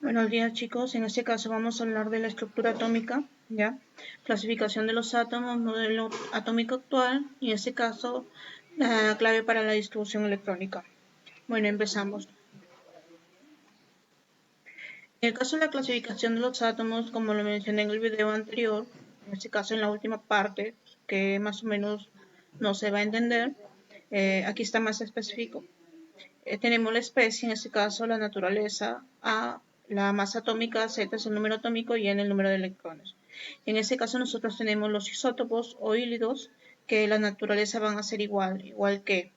Buenos días chicos, en este caso vamos a hablar de la estructura atómica, ¿ya? Clasificación de los átomos, modelo atómico actual y en este caso la clave para la distribución electrónica. Bueno, empezamos. En el caso de la clasificación de los átomos, como lo mencioné en el video anterior, en este caso en la última parte, que más o menos no se va a entender, aquí está más específico. Tenemos la especie, en este caso la naturaleza, A, la masa atómica, Z es el número atómico y N el número de electrones. En este caso nosotros tenemos los isótopos o híbridos que la naturaleza van a ser igual que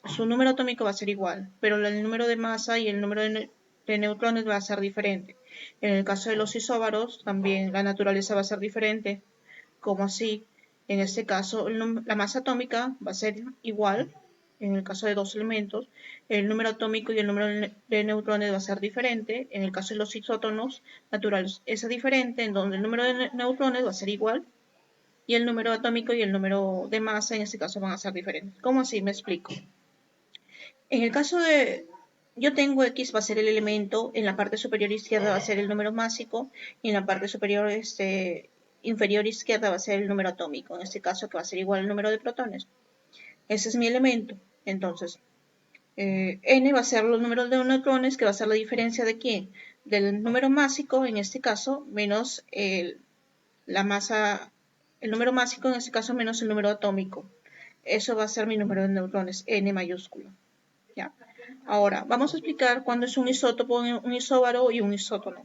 su número atómico va a ser igual, pero el número de masa y el número de neutrones va a ser diferente. En el caso de los isóbaros también la naturaleza va a ser diferente, como así. En este caso, la masa atómica va a ser igual, en el caso de dos elementos, el número atómico y el número de neutrones va a ser diferente, en el caso de los isótonos naturales es diferente, en donde el número de neutrones va a ser igual, y el número atómico y el número de masa en este caso van a ser diferentes. ¿Cómo así? Me explico. En el caso de, yo tengo X va a ser el elemento, en la parte superior izquierda va a ser el número másico y en la parte superior inferior izquierda va a ser el número atómico, en este caso que va a ser igual al número de protones. Ese es mi elemento. Entonces, N va a ser los números de neutrones, que va a ser la diferencia de quién? Del número másico, en este caso, menos la masa, el número másico, en este caso, menos el número atómico. Eso va a ser mi número de neutrones, N mayúsculo. ¿Ya? Ahora, vamos a explicar cuándo es un isótopo, un isóbaro y un isótono.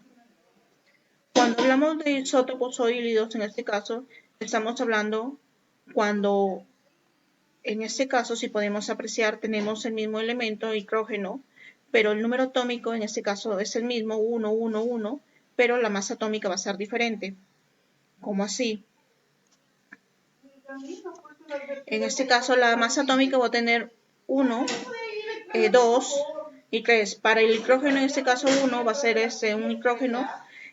Cuando hablamos de isótopos o híbridos, en este caso, estamos hablando cuando, en este caso, si podemos apreciar, tenemos el mismo elemento, hidrógeno, pero el número atómico, en este caso, es el mismo, 1, 1, 1, pero la masa atómica va a ser diferente. ¿Cómo así? En este caso, la masa atómica va a tener 1, 2 y 3. Para el hidrógeno, en este caso 1 va a ser un hidrógeno,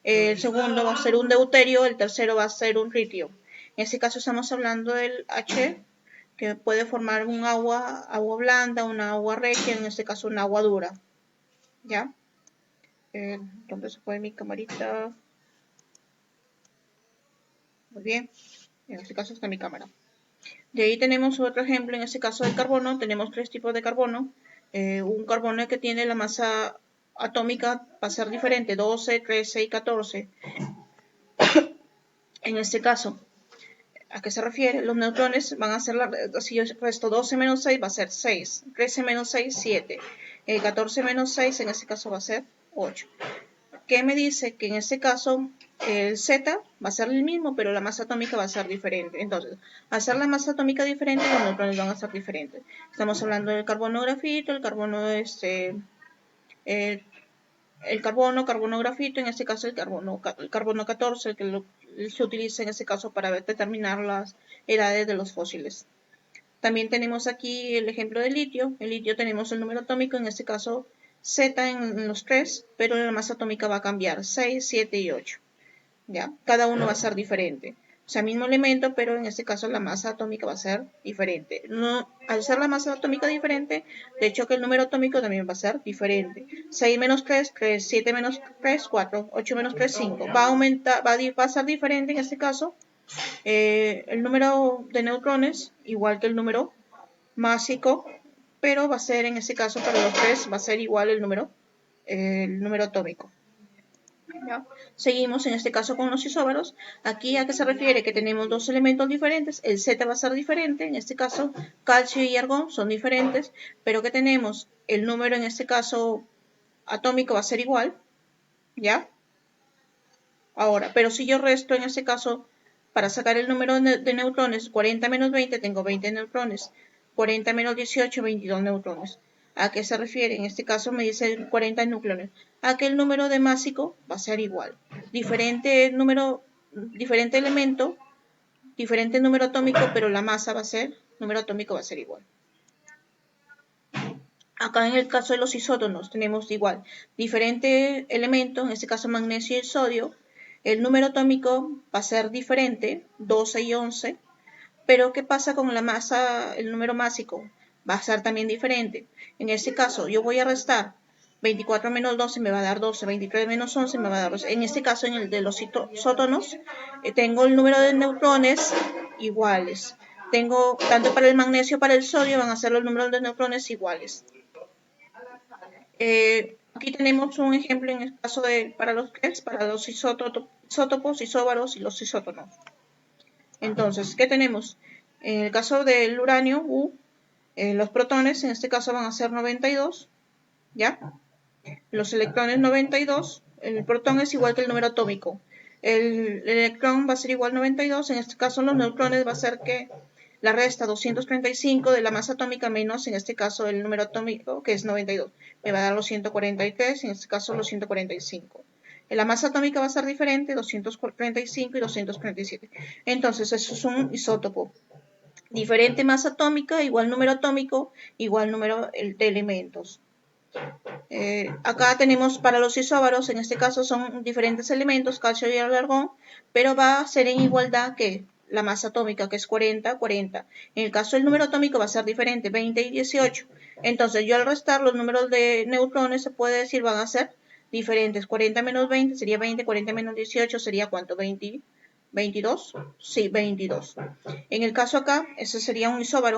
el segundo va a ser un deuterio, el tercero va a ser un litio. En este caso estamos hablando del H, que puede formar un agua blanda, una agua regia, en este caso una agua dura. ¿Ya? ¿Dónde se pone mi camarita? Muy bien. En este caso está mi cámara. De ahí tenemos otro ejemplo, en este caso del carbono, tenemos tres tipos de carbono. Un carbono que tiene la masa atómica va a ser diferente, 12, 13 y 14. En este caso, ¿a qué se refiere? Los neutrones van a ser, si yo resto 12 menos 6 va a ser 6, 13 menos 6, 7, 14 menos 6 en este caso va a ser 8. ¿Qué me dice? Que en este caso el Z va a ser el mismo, pero la masa atómica va a ser diferente. Entonces, al ser la masa atómica diferente, los neutrones van a ser diferentes. Estamos hablando del carbono grafito, el carbono carbono grafito, en este caso el carbono 14, el que se utiliza en este caso para determinar las edades de los fósiles. También tenemos aquí el ejemplo del litio. El litio tenemos el número atómico, en este caso Z en los tres, pero la masa atómica va a cambiar, 6, 7 y 8. ¿Ya? Cada uno va a ser diferente. O sea, mismo elemento, pero en este caso la masa atómica va a ser diferente. No, al ser la masa atómica diferente, de hecho que el número atómico también va a ser diferente. 6 menos 3, 3, 7 menos 3, 4, 8 menos 3, 5. Va a aumentar, va a ser diferente en este caso el número de neutrones, igual que el número másico, pero va a ser en este caso para los tres, va a ser igual el número atómico. ¿Ya? Seguimos en este caso con los isóbaros. Aquí a qué se refiere que tenemos dos elementos diferentes, el Z va a ser diferente, en este caso calcio y argón son diferentes, pero que tenemos el número en este caso atómico va a ser igual, ¿ya? Ahora, pero si yo resto en este caso, para sacar el número de neutrones, 40 menos 20, tengo 20 neutrones, 40 menos 18, 22 neutrones. ¿A qué se refiere? En este caso me dice 40 nucleones. A que el número de másico va a ser igual. Diferente número, diferente elemento, diferente número atómico, pero la masa va a ser, número atómico va a ser igual. Acá en el caso de los isótonos tenemos igual, diferente elemento, en este caso magnesio y el sodio. El número atómico va a ser diferente, 12 y 11, pero ¿qué pasa con la masa, el número másico? Va a ser también diferente. En este caso yo voy a restar 24 menos 12 me va a dar 12, 23 menos 11 me va a dar 12. En este caso, en el de los isótonos, tengo el número de neutrones iguales. Tengo, tanto para el magnesio como para el sodio, van a ser los números de neutrones iguales. Aquí tenemos un ejemplo en el caso de, para los isótopos, isóbaros y los isótonos. Entonces, ¿qué tenemos? En el caso del uranio, U, los protones en este caso van a ser 92, ¿ya? Los electrones 92, el protón es igual que el número atómico. El electrón va a ser igual a 92, en este caso los neutrones va a ser que la resta 235 de la masa atómica menos, en este caso, el número atómico, que es 92. Me va a dar los 143, en este caso los 145. La masa atómica va a ser diferente, 235 y 237. Entonces, eso es un isótopo. Diferente masa atómica, igual número atómico, igual número de elementos. Acá tenemos para los isóbaros, en este caso son diferentes elementos, calcio y argón, pero va a ser en igualdad que la masa atómica, que es 40, 40. En el caso del número atómico va a ser diferente, 20 y 18. Entonces yo al restar los números de neutrones se puede decir van a ser diferentes. 40 menos 20 sería 20, 40 menos 18 sería ¿cuánto? 20, 22. Sí, 22. En el caso acá, ese sería un isóbaro.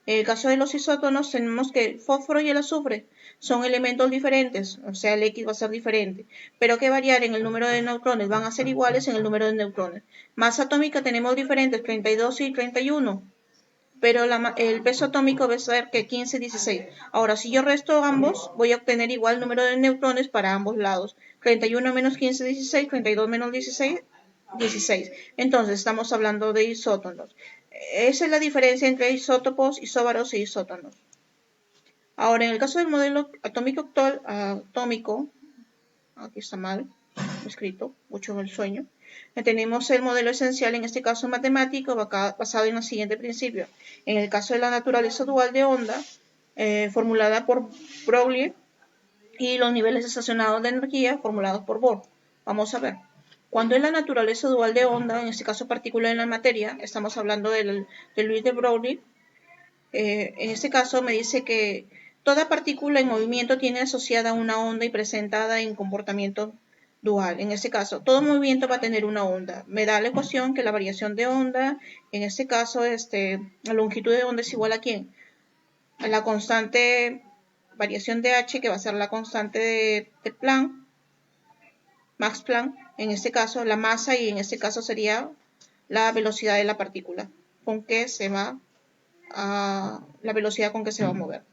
En el caso de los isótonos tenemos que el fósforo y el azufre son elementos diferentes, o sea, el X va a ser diferente, pero que variar en el número de neutrones van a ser iguales en el número de neutrones. Masa atómica tenemos diferentes, 32 y 31, pero el peso atómico va a ser que 15 y 16. Ahora, si yo resto ambos, voy a obtener igual número de neutrones para ambos lados. 31 menos 15, 16, 32 menos 16, 16. Entonces, estamos hablando de isótonos. Esa es la diferencia entre isótopos, isóbaros e isótonos. Ahora, en el caso del modelo atómico aquí está mal escrito, mucho en el sueño, tenemos el modelo esencial, en este caso matemático, basado en el siguiente principio. En el caso de la naturaleza dual de onda, formulada por Broglie, y los niveles estacionados de energía, formulados por Bohr. Vamos a ver. Cuando es la naturaleza dual de onda, en este caso partícula en la materia, estamos hablando de Louis de Broglie. En este caso me dice que toda partícula en movimiento tiene asociada una onda y presentada en comportamiento dual. En este caso, todo movimiento va a tener una onda. Me da la ecuación que la variación de onda, en este caso, la longitud de onda es igual a ¿quién? A la constante variación de h, que va a ser la constante de Planck, Max Planck, en este caso la masa, y en este caso sería la velocidad de la partícula, con que se va a la velocidad con que se va a mover.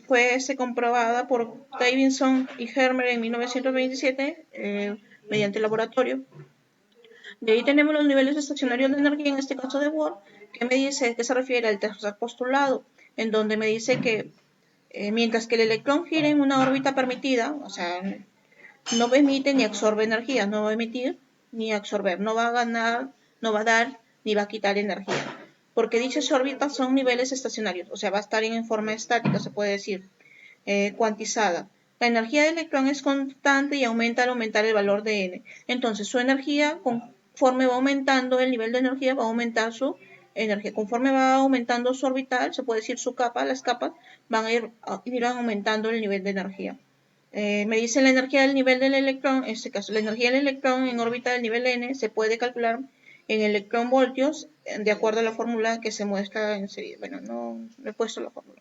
Fue comprobada por Davidson y Hermer en 1927 mediante laboratorio. De ahí tenemos los niveles estacionarios de energía, en este caso de Bohr, que me dice que se refiere al tercer postulado, en donde me dice que mientras que el electrón gira en una órbita permitida, o sea, no emite ni absorbe energía, no va a emitir ni absorber, no va a ganar, no va a dar ni va a quitar energía, porque dichas órbitas son niveles estacionarios, o sea, va a estar en forma estática, se puede decir, cuantizada. La energía del electrón es constante y aumenta al aumentar el valor de n. Entonces, su energía, conforme va aumentando el nivel de energía, va a aumentar su energía. Conforme va aumentando su orbital, se puede decir su capa, las capas van a ir aumentando el nivel de energía. Me dice la energía del nivel del electrón, en este caso, la energía del electrón en órbita del nivel n se puede calcular en electronvoltios de acuerdo a la fórmula que se muestra enseguida. Bueno, no he puesto la fórmula.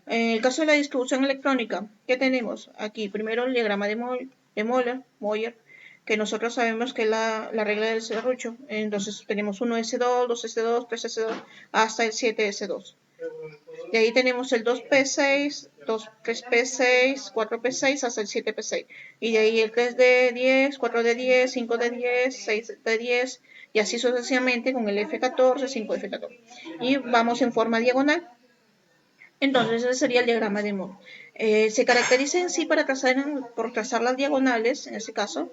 En el caso de la distribución electrónica, ¿qué tenemos? Aquí primero el diagrama de Moyer, que nosotros sabemos que es la regla del serrucho. Entonces tenemos 1s2, 2s2, 3s2, hasta el 7s2. De ahí tenemos el 2p6, 3p6, 4p6 hasta el 7p6. Y de ahí el 3d10, 4d10, 5d10, 6d10 y así sucesivamente con el f14, 5f14. Y vamos en forma diagonal. Entonces ese sería el diagrama de Moore. Se caracteriza en sí por trazar las diagonales, en este caso,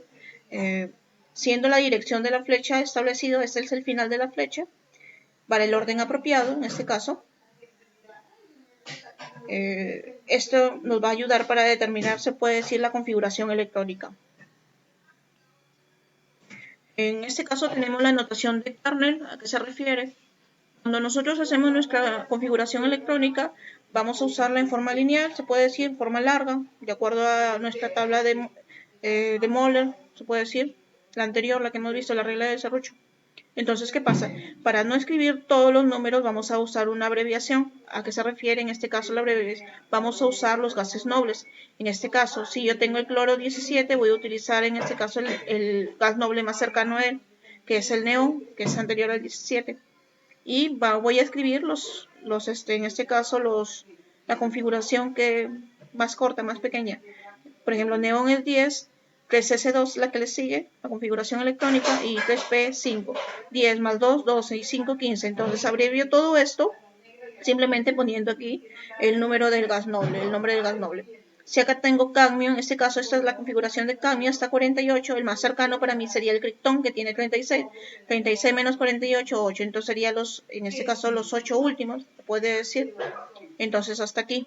siendo la dirección de la flecha establecido, este es el final de la flecha, para el orden apropiado, en este caso. Esto nos va a ayudar para determinar, se puede decir, la configuración electrónica. En este caso tenemos la notación de Kernel, ¿a qué se refiere? Cuando nosotros hacemos nuestra configuración electrónica, vamos a usarla en forma lineal, se puede decir, forma larga, de acuerdo a nuestra tabla de Moller, se puede decir, la anterior, la que hemos visto, la regla de serrucho. Entonces, ¿qué pasa? Para no escribir todos los números vamos a usar una abreviación. ¿A qué se refiere en este caso la abreviación? Vamos a usar los gases nobles. En este caso, si yo tengo el cloro 17, voy a utilizar en este caso el gas noble más cercano a él, que es el neón, que es anterior al 17. Y voy a escribir en este caso, la configuración que más corta, más pequeña. Por ejemplo, neón es 10, 3S2 la que le sigue, la configuración electrónica, y 3P5. 10 más 2, 12 y 5, 15. Entonces abrevio todo esto simplemente poniendo aquí el número del gas noble, el nombre del gas noble. Si acá tengo cadmio, en este caso esta es la configuración de cadmio, está 48, el más cercano para mí sería el criptón, que tiene 36, 36 menos 48, 8, entonces serían en este caso los 8 últimos, se puede decir, entonces hasta aquí,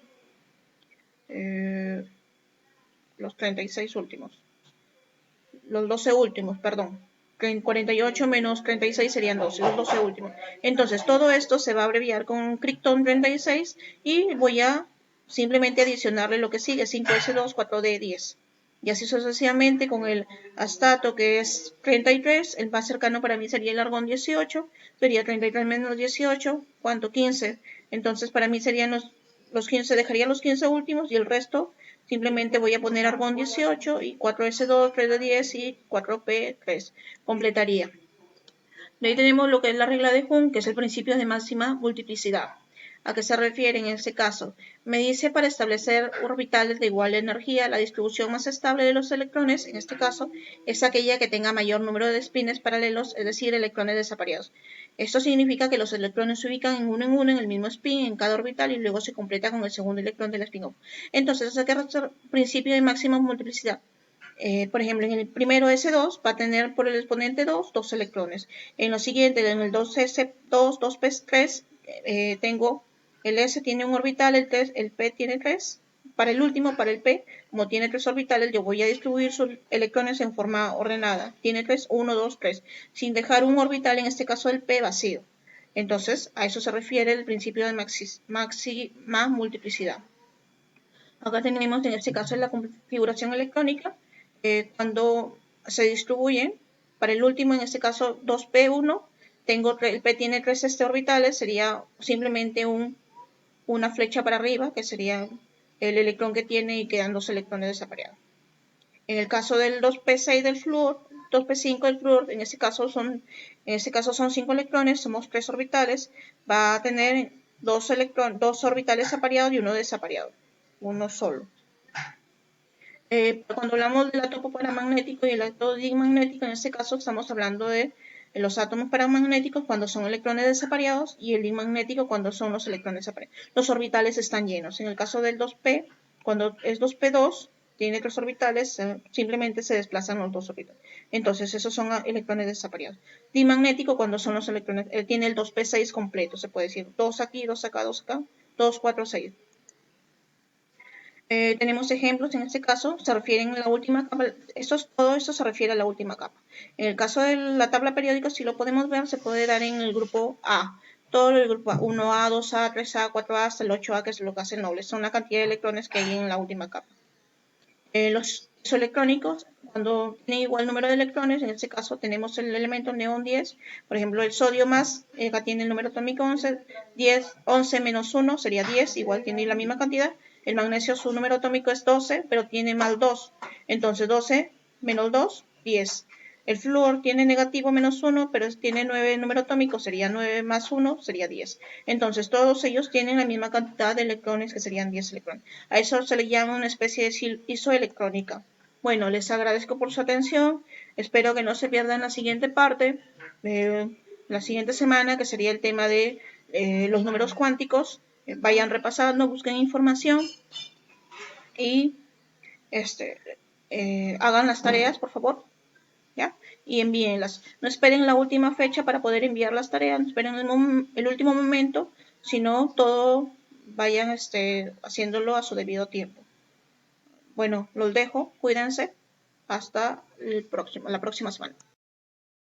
los 36 últimos, los 12 últimos, perdón, 48 menos 36 serían 12, los 12 últimos. Entonces todo esto se va a abreviar con criptón 36 y voy a simplemente adicionarle lo que sigue, 5S2, 4D10. Y así sucesivamente con el astato, que es 33, el más cercano para mí sería el argón 18, sería 33 menos 18, ¿cuánto? 15. Entonces para mí serían los 15, dejaría los 15 últimos y el resto simplemente voy a poner argón 18 y 4S2, 3D10 y 4P3. Completaría. De ahí tenemos lo que es la regla de Hund, que es el principio de máxima multiplicidad. ¿A qué se refiere en este caso? Me dice para establecer orbitales de igual energía, la distribución más estable de los electrones, en este caso, es aquella que tenga mayor número de espines paralelos, es decir, electrones desapareados. Esto significa que los electrones se ubican en uno en el mismo spin en cada orbital y luego se completa con el segundo electrón del spin-off. Entonces, ¿a qué principio de máxima multiplicidad? Por ejemplo, en el primero S2 va a tener por el exponente 2, 2 electrones. En lo siguiente, en el 2S2, 2P3, tengo el S tiene un orbital, el P tiene 3. Para el último, para el P, como tiene 3 orbitales, yo voy a distribuir sus electrones en forma ordenada. Tiene 3, 1, 2, 3, sin dejar un orbital, en este caso el P, vacío. Entonces, a eso se refiere el principio de máxima multiplicidad. Acá tenemos en este caso la configuración electrónica, cuando se distribuyen, para el último, en este caso 2p1, el p tiene 3 orbitales, sería simplemente una flecha para arriba, que sería el electrón que tiene y quedan 2 electrones desapareados. En el caso del 2p6 del flúor, 2p5 del flúor, en este caso son 5 electrones, somos 3 orbitales, va a tener 2 orbitales apareados y uno desapareado, uno solo. Cuando hablamos del átomo paramagnético y el átomo dimagnético, en este caso estamos hablando de los átomos paramagnéticos cuando son electrones desapareados y el dimagnético cuando son los electrones desapareados. Los orbitales están llenos. En el caso del 2p, cuando es 2p2, tiene 3 orbitales, simplemente se desplazan los 2 orbitales. Entonces, esos son electrones desapareados. Dimagnético cuando son los electrones, tiene el 2p6 completo, se puede decir 2 aquí, 2 acá, 2 acá, 2, 4, 6. Tenemos ejemplos, en este caso se refieren a la última capa, todo esto se refiere a la última capa. En el caso de la tabla periódica, si lo podemos ver, se puede dar en el grupo A. Todo el grupo A, 1A, 2A, 3A, 4A, hasta el 8A, que es lo que hace el noble. Son la cantidad de electrones que hay en la última capa. Los isoelectrónicos, cuando tienen igual número de electrones, en este caso tenemos el elemento neón 10, por ejemplo el sodio más, tiene el número atómico 11, 10, 11 menos 1 sería 10, igual tiene la misma cantidad. El magnesio, su número atómico es 12, pero tiene más 2, entonces 12 menos 2, 10. El flúor tiene negativo menos 1, pero tiene 9 número atómico, sería 9 más 1, sería 10. Entonces todos ellos tienen la misma cantidad de electrones, que serían 10 electrones. A eso se le llama una especie de isoelectrónica. Bueno, les agradezco por su atención. Espero que no se pierdan la siguiente parte, la siguiente semana, que sería el tema de los números cuánticos. Vayan repasando, busquen información y hagan las tareas, por favor. ¿Ya? Y envíenlas. No esperen la última fecha para poder enviar las tareas, no esperen el último momento, sino todo vayan haciéndolo a su debido tiempo. Bueno, los dejo, cuídense, hasta la próxima semana.